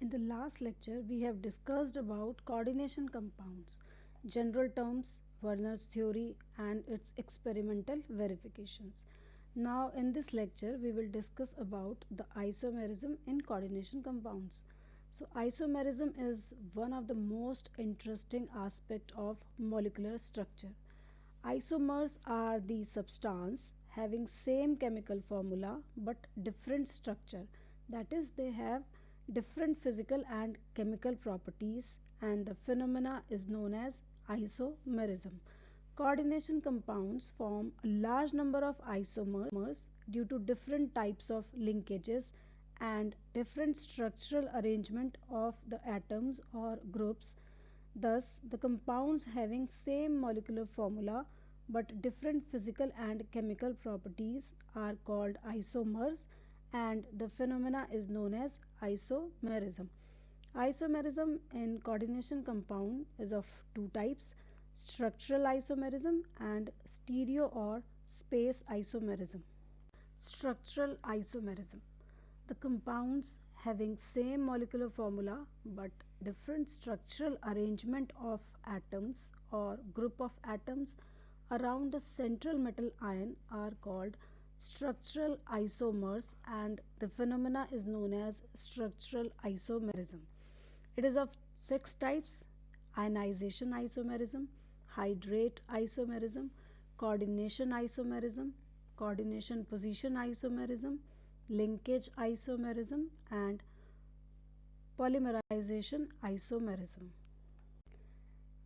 In the last lecture, we have discussed about coordination compounds, general terms, Werner's theory and its experimental verifications. Now in this lecture, we will discuss about the isomerism in coordination compounds. So isomerism is one of the most interesting aspect of molecular structure. Isomers are the substance having same chemical formula but different structure. That is, they have different physical and chemical properties, and the phenomena is known as isomerism. Coordination compounds form a large number of isomers due to different types of linkages and different structural arrangement of the atoms or groups. Thus, the compounds having same molecular formula but different physical and chemical properties are called isomers, and the phenomena is known as isomerism. Isomerism in coordination compound is of two types: structural isomerism and stereo or space isomerism. Structural isomerism: the compounds having same molecular formula but different structural arrangement of atoms or group of atoms around a central metal ion are called structural isomers, and the phenomena is known as structural isomerism. It is of six types: ionization isomerism, hydrate isomerism, coordination isomerism, coordination position isomerism, linkage isomerism, and polymerization isomerism.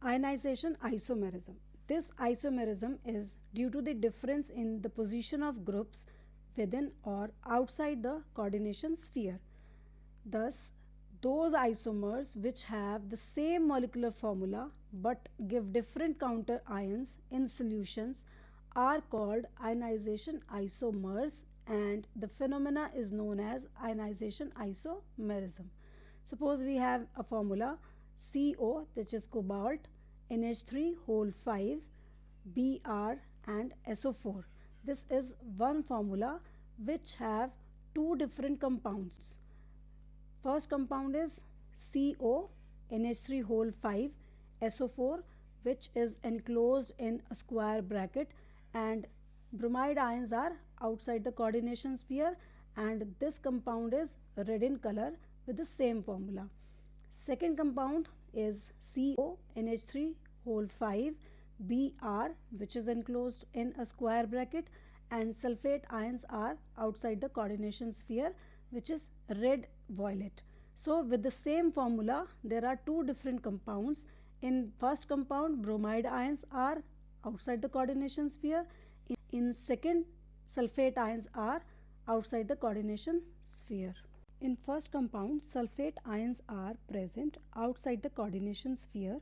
Ionization isomerism: this isomerism is due to the difference in the position of groups within or outside the coordination sphere. Thus, those isomers which have the same molecular formula but give different counter ions in solutions are called ionization isomers, and the phenomena is known as ionization isomerism. Suppose we have a formula CO, which is cobalt, NH3 whole 5, Br and SO4. This is one formula which have two different compounds. First compound is CO, NH3 whole 5, SO4, which is enclosed in a square bracket, and bromide ions are outside the coordination sphere, and this compound is red in color with the same formula. Second compound is CO, NH3 whole 5, Br, which is enclosed in a square bracket, and sulfate ions are outside the coordination sphere, which is red violet. So with the same formula, there are two different compounds. In first compound, bromide ions are outside the coordination sphere. In second, sulfate ions are outside the coordination sphere. In first compound, sulfate ions are present outside the coordination sphere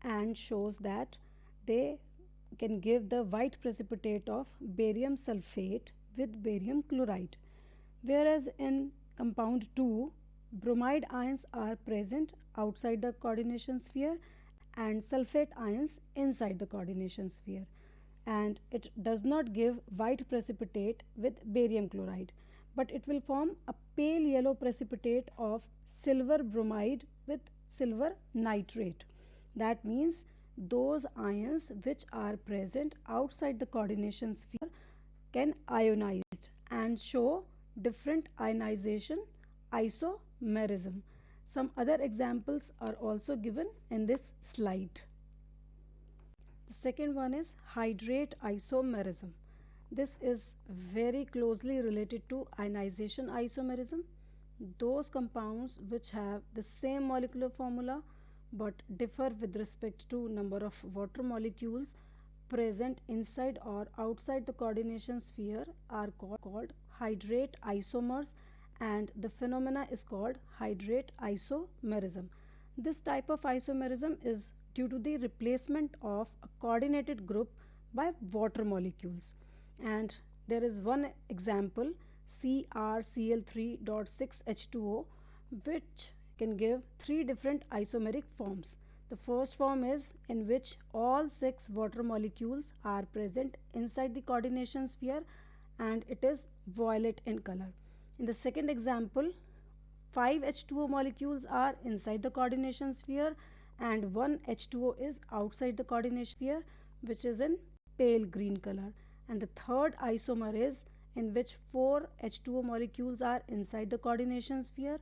and shows that they can give the white precipitate of barium sulfate with barium chloride. Whereas in compound 2, bromide ions are present outside the coordination sphere and sulfate ions inside the coordination sphere, and it does not give white precipitate with barium chloride, but it will form a pale yellow precipitate of silver bromide with silver nitrate. That means those ions which are present outside the coordination sphere can ionize and show different ionization isomerism. Some other examples are also given in this slide. The second one is hydrate isomerism. This is very closely related to ionization isomerism. Those compounds which have the same molecular formula but differ with respect to number of water molecules present inside or outside the coordination sphere are called hydrate isomers, and the phenomena is called hydrate isomerism. This type of isomerism is due to the replacement of a coordinated group by water molecules, and there is one example, CrCl3.6H2O, which can give three different isomeric forms. The first form is in which all 6 water molecules are present inside the coordination sphere and it is violet in color. In the second example, 5 H2O molecules are inside the coordination sphere and 1 H2O is outside the coordination sphere, which is in pale green color. And the third isomer is in which 4 H2O molecules are inside the coordination sphere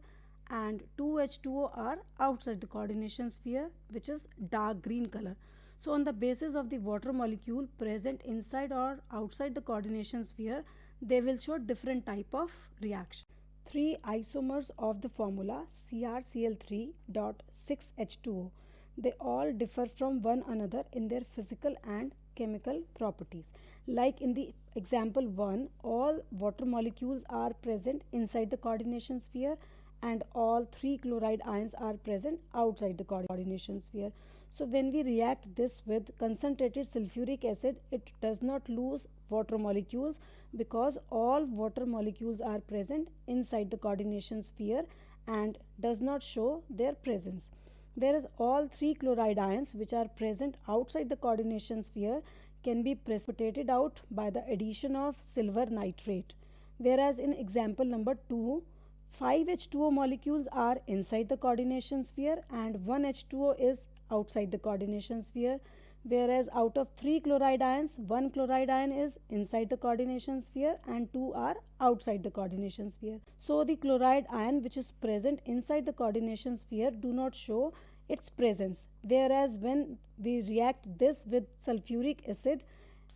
and 2 H2O are outside the coordination sphere, which is dark green color. So on the basis of the water molecule present inside or outside the coordination sphere, they will show different type of reaction. Three isomers of the formula CrCl3.6H2O. They all differ from one another in their physical and chemical properties. Like in the example 1, all water molecules are present inside the coordination sphere and all 3 chloride ions are present outside the coordination sphere. So when we react this with concentrated sulfuric acid, it does not lose water molecules because all water molecules are present inside the coordination sphere and does not show their presence. Whereas all 3 chloride ions which are present outside the coordination sphere can be precipitated out by the addition of silver nitrate. Whereas in example number 2, 5 H2O molecules are inside the coordination sphere and 1 H2O is outside the coordination sphere, whereas out of 3 chloride ions, 1 chloride ion is inside the coordination sphere and 2 are outside the coordination sphere. So the chloride ion which is present inside the coordination sphere do not show its presence, whereas when we react this with sulfuric acid,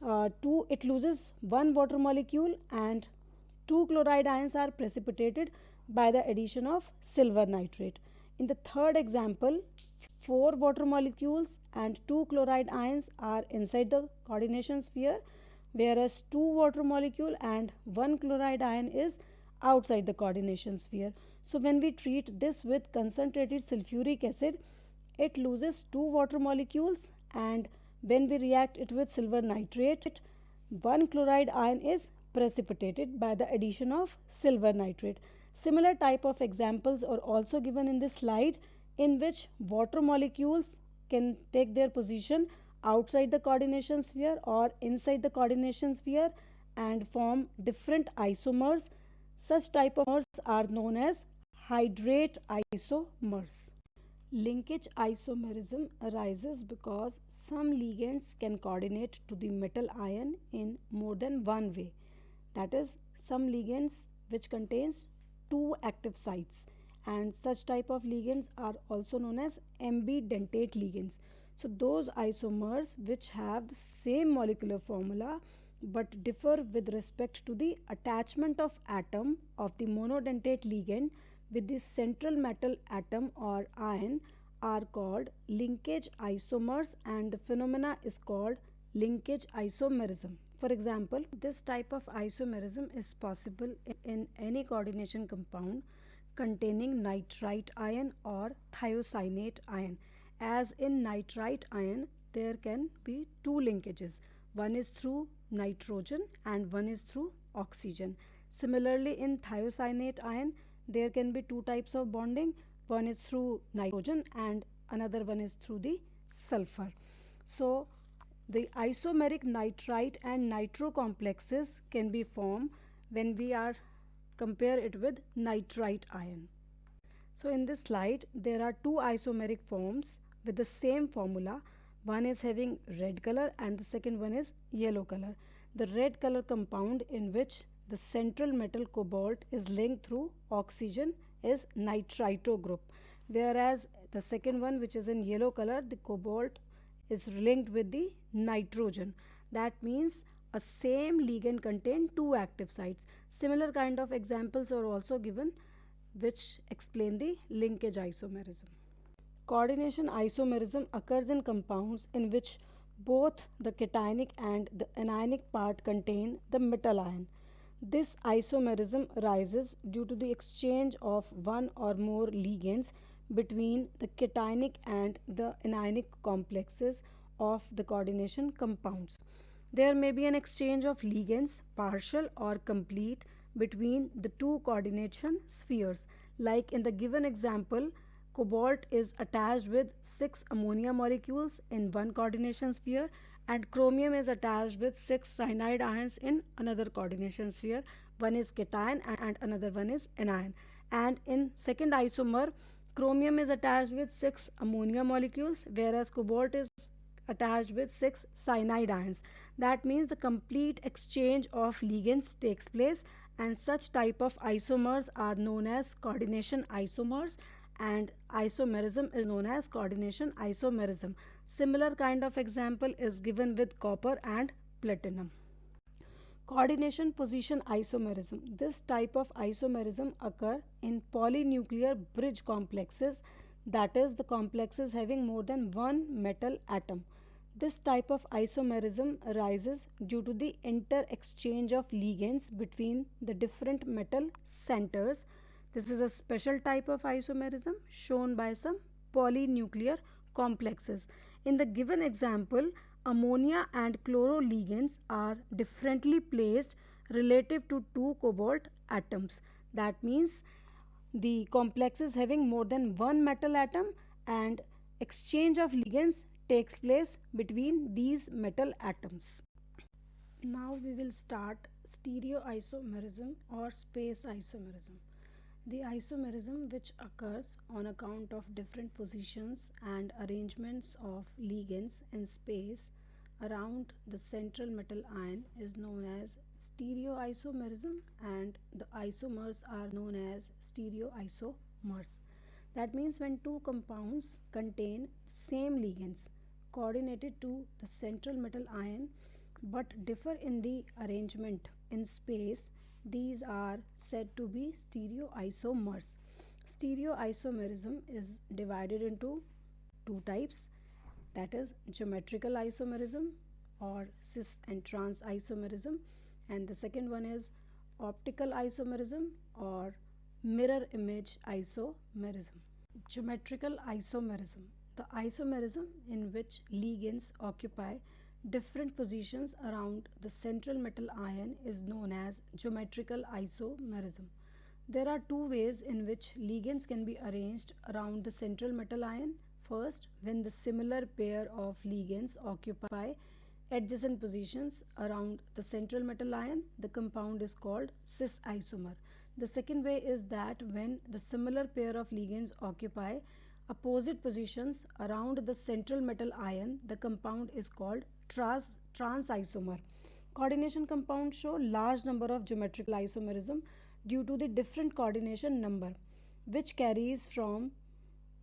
it loses one water molecule and 2 chloride ions are precipitated by the addition of silver nitrate. In the third example, 4 water molecules and 2 chloride ions are inside the coordination sphere, whereas 2 water molecule and 1 chloride ion is outside the coordination sphere. So when we treat this with concentrated sulfuric acid, it loses 2 water molecules, and when we react it with silver nitrate, 1 chloride ion is precipitated by the addition of silver nitrate. Similar type of examples are also given in this slide, in which water molecules can take their position outside the coordination sphere or inside the coordination sphere and form different isomers. Such type of isomers are known as hydrate isomers. Linkage isomerism arises because some ligands can coordinate to the metal ion in more than one way. That is, some ligands which contains two active sites, and such type of ligands are also known as ambidentate ligands. So those isomers which have the same molecular formula but differ with respect to the attachment of atom of the monodentate ligand with the central metal atom or ion are called linkage isomers, and the phenomena is called linkage isomerism. For example, this type of isomerism is possible in any coordination compound containing nitrite ion or thiocyanate ion. As in nitrite ion, there can be two linkages. One is through nitrogen and one is through oxygen. Similarly, in thiocyanate ion, there can be two types of bonding. One is through nitrogen and another one is through the sulfur. So the isomeric nitrite and nitro complexes can be formed when we are compare it with nitrite ion. So in this slide there are two isomeric forms with the same formula. One is having red color and the second one is yellow color. The red color compound in which the central metal cobalt is linked through oxygen is nitrito group, whereas the second one, which is in yellow color, the cobalt is linked with the nitrogen. That means a same ligand contain two active sites. Similar kind of examples are also given which explain the linkage isomerism. Coordination isomerism occurs in compounds in which both the cationic and the anionic part contain the metal ion. This isomerism arises due to the exchange of one or more ligands between the cationic and the anionic complexes of the coordination compounds. There may be an exchange of ligands, partial or complete, between the two coordination spheres. Like in the given example, cobalt is attached with 6 ammonia molecules in one coordination sphere and chromium is attached with 6 cyanide ions in another coordination sphere. One is cation and another one is anion. And in second isomer, chromium is attached with 6 ammonia molecules, whereas cobalt is attached with 6 cyanide ions. That means the complete exchange of ligands takes place, and such type of isomers are known as coordination isomers, and isomerism is known as coordination isomerism. Similar kind of example is given with copper and platinum. Coordination position isomerism. This type of isomerism occur in polynuclear bridge complexes, that is the complexes having more than one metal atom. This type of isomerism arises due to the inter-exchange of ligands between the different metal centers. This is a special type of isomerism shown by some polynuclear complexes. In the given example, ammonia and chloro ligands are differently placed relative to two cobalt atoms. That means the complexes having more than one metal atom, and exchange of ligands takes place between these metal atoms. Now we will start stereoisomerism or space isomerism. The isomerism which occurs on account of different positions and arrangements of ligands in space around the central metal ion is known as stereoisomerism, and the isomers are known as stereoisomers. That means when two compounds contain same ligands coordinated to the central metal ion but differ in the arrangement in space, these are said to be stereoisomers. Stereoisomerism is divided into two types, that is geometrical isomerism or cis and trans isomerism, and the second one is optical isomerism or mirror image isomerism. Geometrical isomerism, the isomerism in which ligands occupy different positions around the central metal ion is known as geometrical isomerism. There are two ways in which ligands can be arranged around the central metal ion. First, when the similar pair of ligands occupy adjacent positions around the central metal ion, the compound is called cis isomer. The second way is that when the similar pair of ligands occupy opposite positions around the central metal ion, the compound is called trans isomer. Coordination compounds show large number of geometrical isomerism due to the different coordination number, which carries from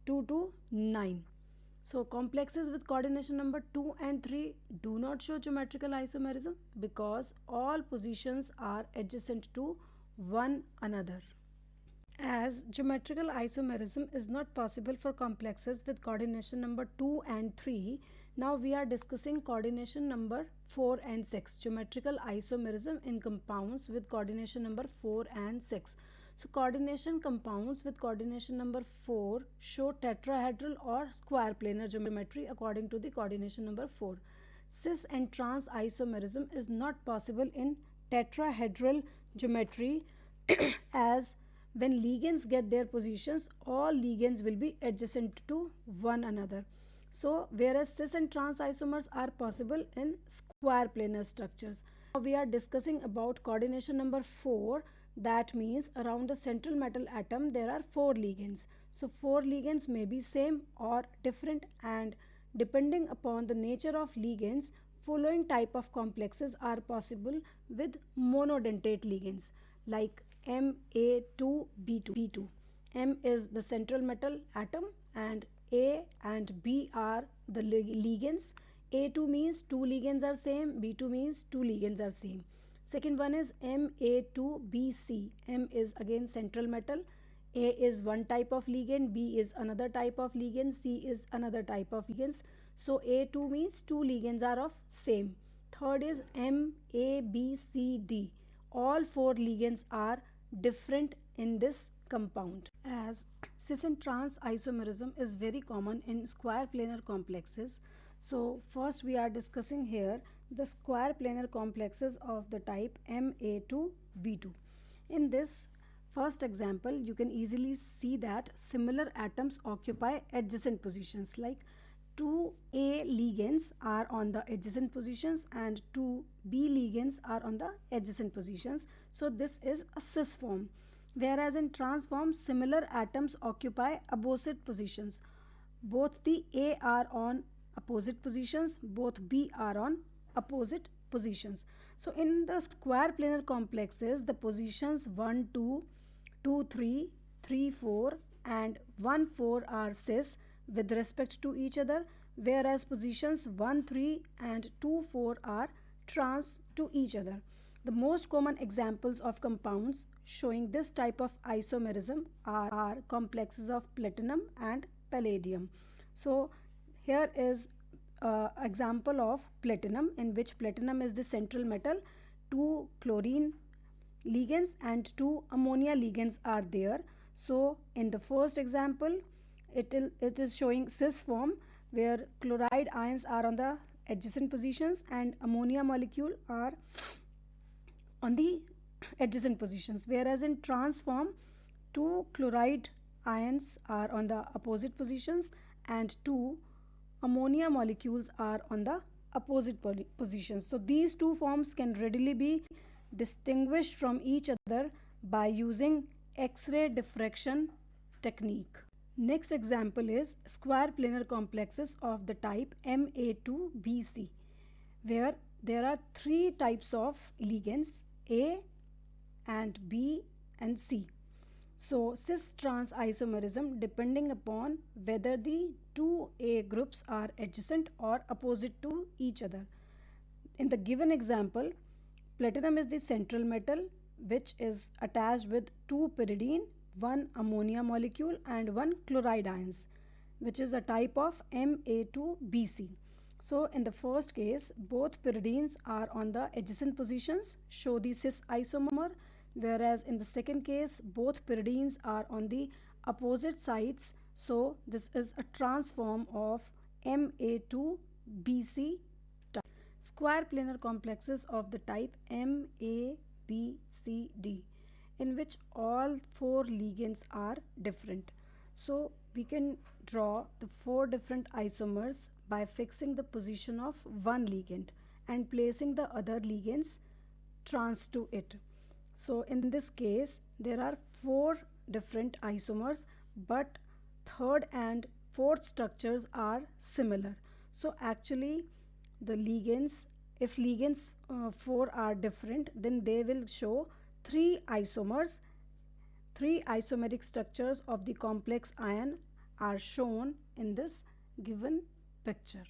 2 to 9. So complexes with coordination number 2 and 3 do not show geometrical isomerism because all positions are adjacent to one another. As geometrical isomerism is not possible for complexes with coordination number 2 and 3, now we are discussing coordination number 4 and 6, geometrical isomerism in compounds with coordination number 4 and 6. So coordination compounds with coordination number 4 show tetrahedral or square planar geometry according to the coordination number 4. Cis and trans isomerism is not possible in tetrahedral geometry as when ligands get their positions, all ligands will be adjacent to one another. So, whereas cis and trans isomers are possible in square planar structures. Now we are discussing about coordination number 4. That means around the central metal atom there are 4 ligands. So, 4 ligands may be same or different, and depending upon the nature of ligands, following type of complexes are possible with monodentate ligands like Ma2B2. M is the central metal atom and A and B are the ligands. A2 means 2 ligands are same, B2 means 2 ligands are same. Second one is Ma2BC. M is again central metal, A is one type of ligand, B is another type of ligand, C is another type of ligands. So A2 means 2 ligands are of same. Third is MABCD. All 4 ligands are different in this compound. As cis and trans isomerism is very common in square planar complexes, so first we are discussing here the square planar complexes of the type Ma2B2. In this first example, you can easily see that similar atoms occupy adjacent positions, like 2A ligands are on the adjacent positions and 2B ligands are on the adjacent positions. So this is a cis form. whereas in trans form similar atoms occupy opposite positions. Both the A are on opposite positions, both B are on opposite positions. So in the square planar complexes, the positions 1 2 2 3 3 4 and 1 4 are cis with respect to each other, whereas positions 1 3 and 2 4 are trans to each other. The most common examples of compounds showing this type of isomerism are complexes of platinum and palladium. So here is example of platinum, in which platinum is the central metal. Two chlorine ligands and two ammonia ligands are there. So in the first example, it is showing cis form, where chloride ions are on the adjacent positions and ammonia molecule are on the adjacent positions, whereas in trans form two chloride ions are on the opposite positions and two ammonia molecules are on the opposite positions. So these two forms can readily be distinguished from each other by using X-ray diffraction technique. Next example is square planar complexes of the type Ma2Bc, where there are three types of ligands, A and B and C. So cis-trans isomerism depending upon whether the two A groups are adjacent or opposite to each other. In the given example, platinum is the central metal which is attached with two pyridine, one ammonia molecule and one chloride ions, which is a type of Ma2Bc. So in the first case, both pyridines are on the adjacent positions, show the cis isomer, whereas in the second case, both pyridines are on the opposite sides. So this is a trans form of Ma2Bc type. Square planar complexes of the type MABCD, in which all four ligands are different. So we can draw the four different isomers by fixing the position of one ligand and placing the other ligands trans to it. So in this case, there are four different isomers, but third and fourth structures are similar. So actually the ligands, if ligands 4 are different, then they will show three isomers. Three isomeric structures of the complex ion are shown in this given picture.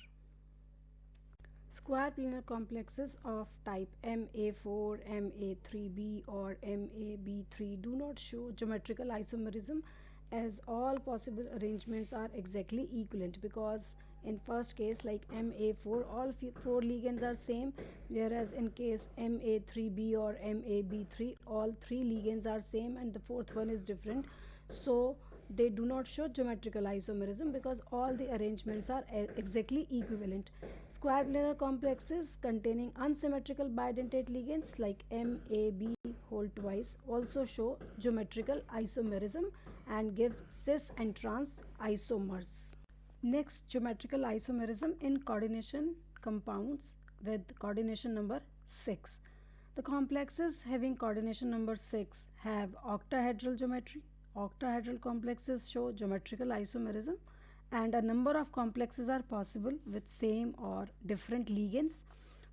Square planar complexes of type Ma4, Ma3b or Mab3 do not show geometrical isomerism, as all possible arrangements are exactly equivalent, because in first case like Ma4 all four ligands are same, whereas in case Ma3b or Mab3 all three ligands are same and the fourth one is different. So they do not show geometrical isomerism because all the arrangements are exactly equivalent. Square planar complexes containing unsymmetrical bidentate ligands like MAB whole twice also show geometrical isomerism and gives cis and trans isomers. Next, geometrical isomerism in coordination compounds with coordination number 6. The complexes having coordination number 6 have octahedral geometry. Octahedral complexes show geometrical isomerism, and a number of complexes are possible with same or different ligands.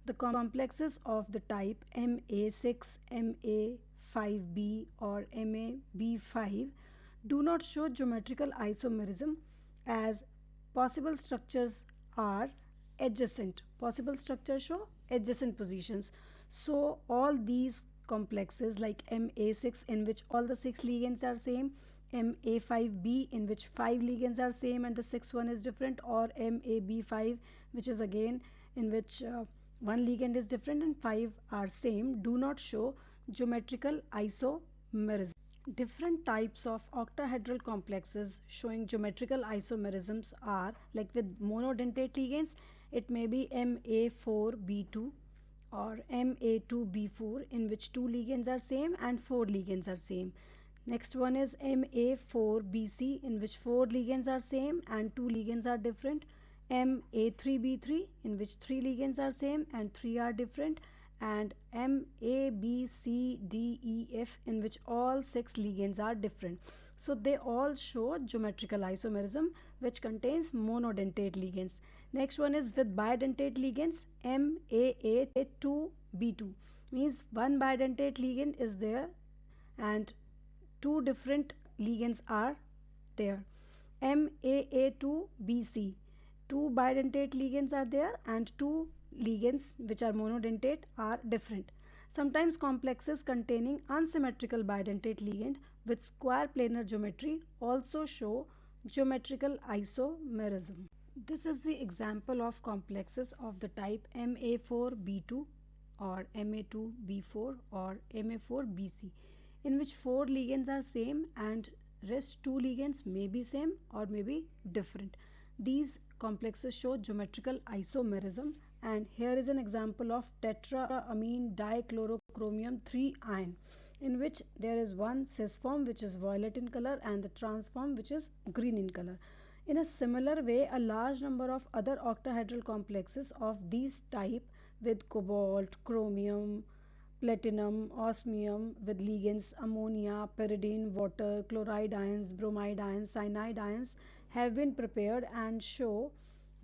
The complexes of the type Ma6, Ma5b or Mab5 do not show geometrical isomerism, as possible structures are adjacent. Possible structures show adjacent positions. So all these complexes like Ma6 in which all the 6 ligands are same, Ma5b in which 5 ligands are same and the sixth one is different, or Mab5 which is again in which one ligand is different and 5 are same, do not show geometrical isomerism. Different types of octahedral complexes showing geometrical isomerisms are like with monodentate ligands, it may be Ma4b2 or Ma2b4 in which two ligands are same and four ligands are same. Next one is Ma4bc in which four ligands are same and two ligands are different. Ma3b3 in which three ligands are same and three are different. and M, A, B, C, D, E, F, in which all 6 ligands are different. So they all show geometrical isomerism, which contains monodentate ligands. Next one is with bidentate ligands, M, A, 2, B2. Means one bidentate ligand is there and two different ligands are there. MAA2BC. Two bidentate ligands are there and two ligands which are monodentate are different. Sometimes complexes containing unsymmetrical bidentate ligand with square planar geometry also show geometrical isomerism. This is the example of complexes of the type MA4B2 or MA2B4 or MA4BC, in which 4 ligands are same and rest 2 ligands may be same or may be different. These complexes show geometrical isomerism, and here is an example of tetraamine dichlorochromium 3 ion, in which there is one cis form which is violet in color and the trans form which is green in color. In a similar way, a large number of other octahedral complexes of these type with cobalt, chromium, platinum, osmium with ligands ammonia, pyridine, water, chloride ions, bromide ions, cyanide ions have been prepared and show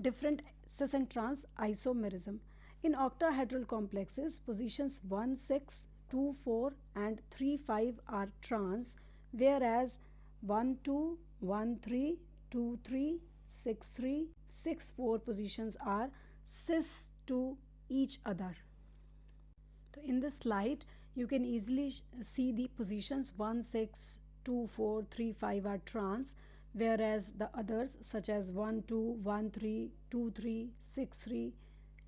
different cis and trans isomerism. In octahedral complexes, positions 1, 6, 2, 4 and 3, 5 are trans, whereas 1, 2, 1, 3, 2, 3, 6, 3, 6, 4 positions are cis to each other. So in this slide, you can easily see the positions 1, 6, 2, 4, 3, 5 are trans, whereas the others such as 1, 2, 1, 3, 2, 3, 6, 3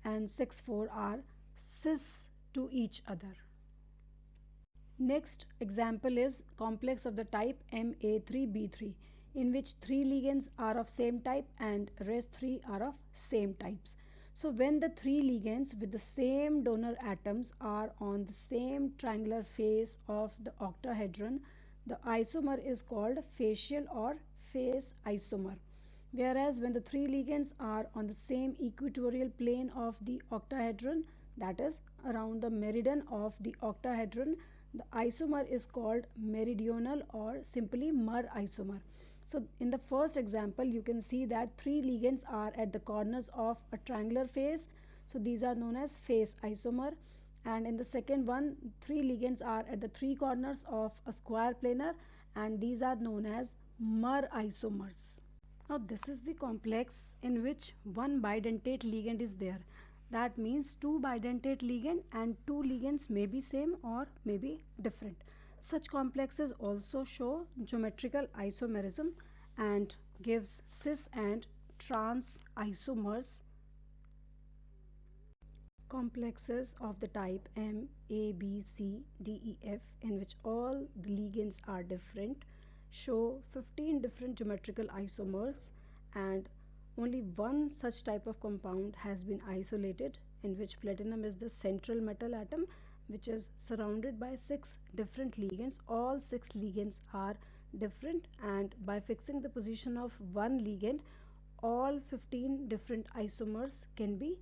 and 6, 4 are cis to each other. Next example is complex of the type MA3B3, in which 3 ligands are of same type and rest 3 are of same types. So when the 3 ligands with the same donor atoms are on the same triangular face of the octahedron, the isomer is called facial or face isomer. Whereas when the 3 ligands are on the same equatorial plane of the octahedron, that is around the meridian of the octahedron, the isomer is called meridional or simply Mer isomer. So in the first example, you can see that 3 ligands are at the corners of a triangular face. So these are known as face isomer. And in the second one, 3 ligands are at the 3 corners of a square planar, and these are known as Mer isomers. Now this is the complex in which one bidentate ligand is there. That means 2 bidentate ligand and 2 ligands may be same or may be different. Such complexes also show geometrical isomerism and gives cis and trans isomers. Complexes of the type M, A, B, C, D, E, F, in which all the ligands are different, show 15 different geometrical isomers, and only one such type of compound has been isolated, in which platinum is the central metal atom, which is surrounded by 6 different ligands. All 6 ligands are different, and by fixing the position of one ligand, all 15 different isomers can be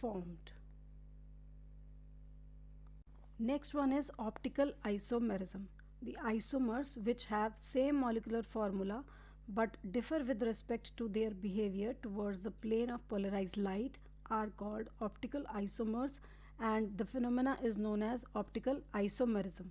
formed. Next one is optical isomerism. The isomers which have same molecular formula but differ with respect to their behavior towards the plane of polarized light are called optical isomers, and the phenomena is known as optical isomerism.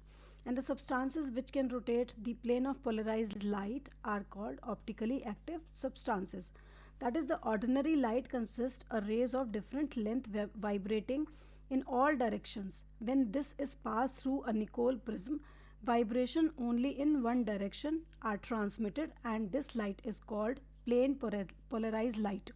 And the substances which can rotate the plane of polarized light are called optically active substances. That is, the ordinary light consists of rays of different length vibrating in all directions. When this is passed through a Nicol prism, vibration only in one direction are transmitted, and this light is called plane polarized light.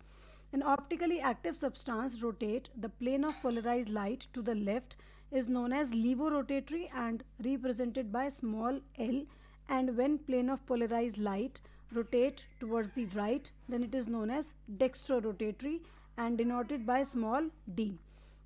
An optically active substance rotate the plane of polarized light to the left is known as levorotatory and represented by small l, and when plane of polarized light rotate towards the right, then it is known as dextrorotatory and denoted by small d.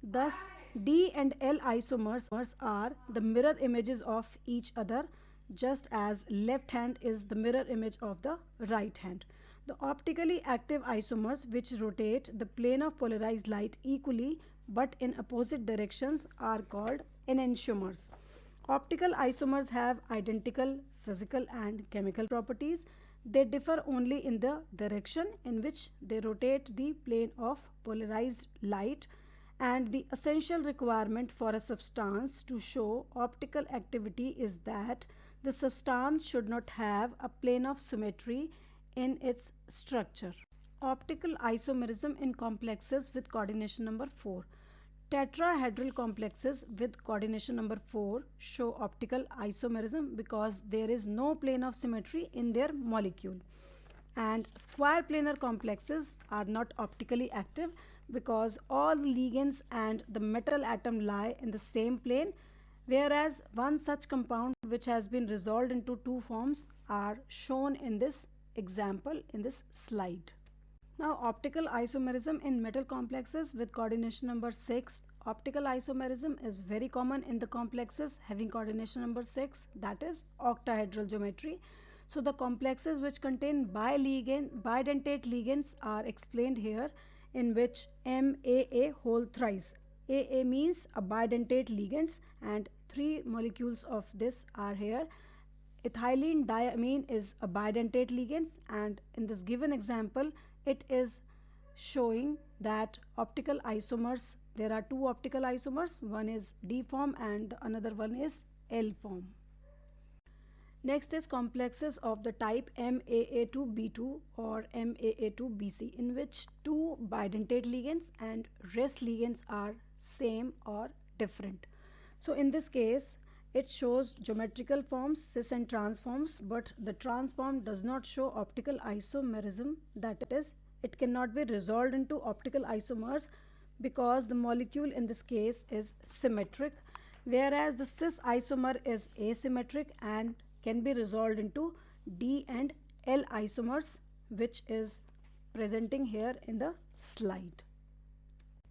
Thus D and L isomers are the mirror images of each other, just as left hand is the mirror image of the right hand. The optically active isomers which rotate the plane of polarized light equally but in opposite directions are called enantiomers. Optical isomers have identical physical and chemical properties. They differ only in the direction in which they rotate the plane of polarized light, and the essential requirement for a substance to show optical activity is that the substance should not have a plane of symmetry in its structure. Optical isomerism in complexes with coordination number 4. Tetrahedral complexes with coordination number 4 show optical isomerism because there is no plane of symmetry in their molecule. And square planar complexes are not optically active because all the ligands and the metal atom lie in the same plane, whereas one such compound which has been resolved into two forms are shown in this example in this slide. Now, optical isomerism in metal complexes with coordination number 6. Optical isomerism is very common in the complexes having coordination number 6, that is octahedral geometry. So, the complexes which contain bidentate ligands are explained here, in which MAA whole thrice. AA means a bidentate ligands, and 3 molecules of this are here. Ethylene diamine is a bidentate ligands, and in this given example it is showing that optical isomers, there are 2 optical isomers, one is D form and another one is L form. Next is complexes of the type MAA2B2 or MAA2BC, in which 2 bidentate ligands and rest ligands are same or different. So in this case it shows geometrical forms, cis and trans forms, but the trans form does not show optical isomerism, that is, it cannot be resolved into optical isomers because the molecule in this case is symmetric, whereas the cis isomer is asymmetric and can be resolved into D and L isomers, which is presenting here in the slide.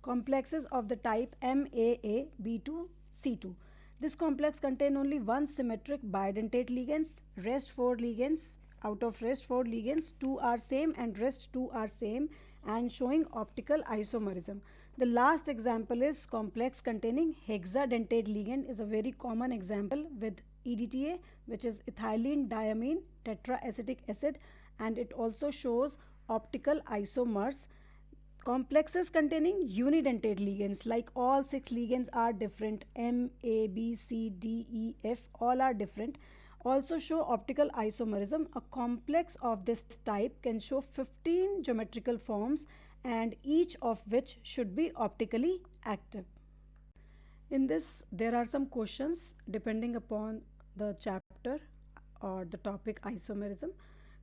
Complexes of the type MAA-B2-C2. This complex contains only one symmetric bidentate ligands, rest 4 ligands. Out of rest 4 ligands, 2 are same and rest 2 are same, and showing optical isomerism. The last example is complex containing hexadentate ligand, is a very common example with EDTA, which is ethylene diamine tetraacetic acid, and it also shows optical isomers. Complexes containing unidentate ligands, like all 6 ligands are different, M, A, B, C, D, E, F, all are different, also show optical isomerism. A complex of this type can show 15 geometrical forms, and each of which should be optically active. In this, there are some questions depending upon the chapter or the topic isomerism.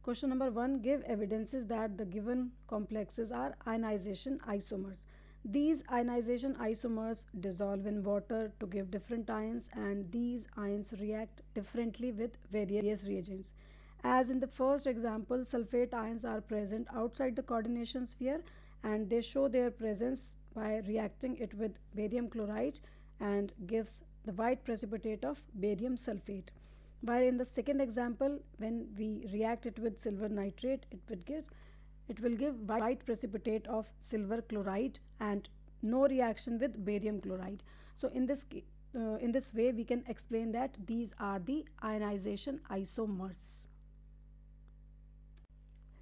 Question number 1, give evidences that the given complexes are ionization isomers. These ionization isomers dissolve in water to give different ions, and these ions react differently with various reagents. As in the first example, sulfate ions are present outside the coordination sphere, and they show their presence by reacting it with barium chloride and gives the white precipitate of barium sulfate. While in the second example, when we react it with silver nitrate, it will give white precipitate of silver chloride and no reaction with barium chloride. So in this way we can explain that these are the ionization isomers.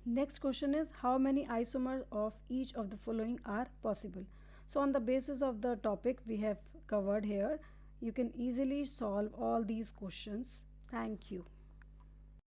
Next question is, how many isomers of each of the following are possible? So on the basis of the topic we have covered here, you can easily solve all these questions. Thank you.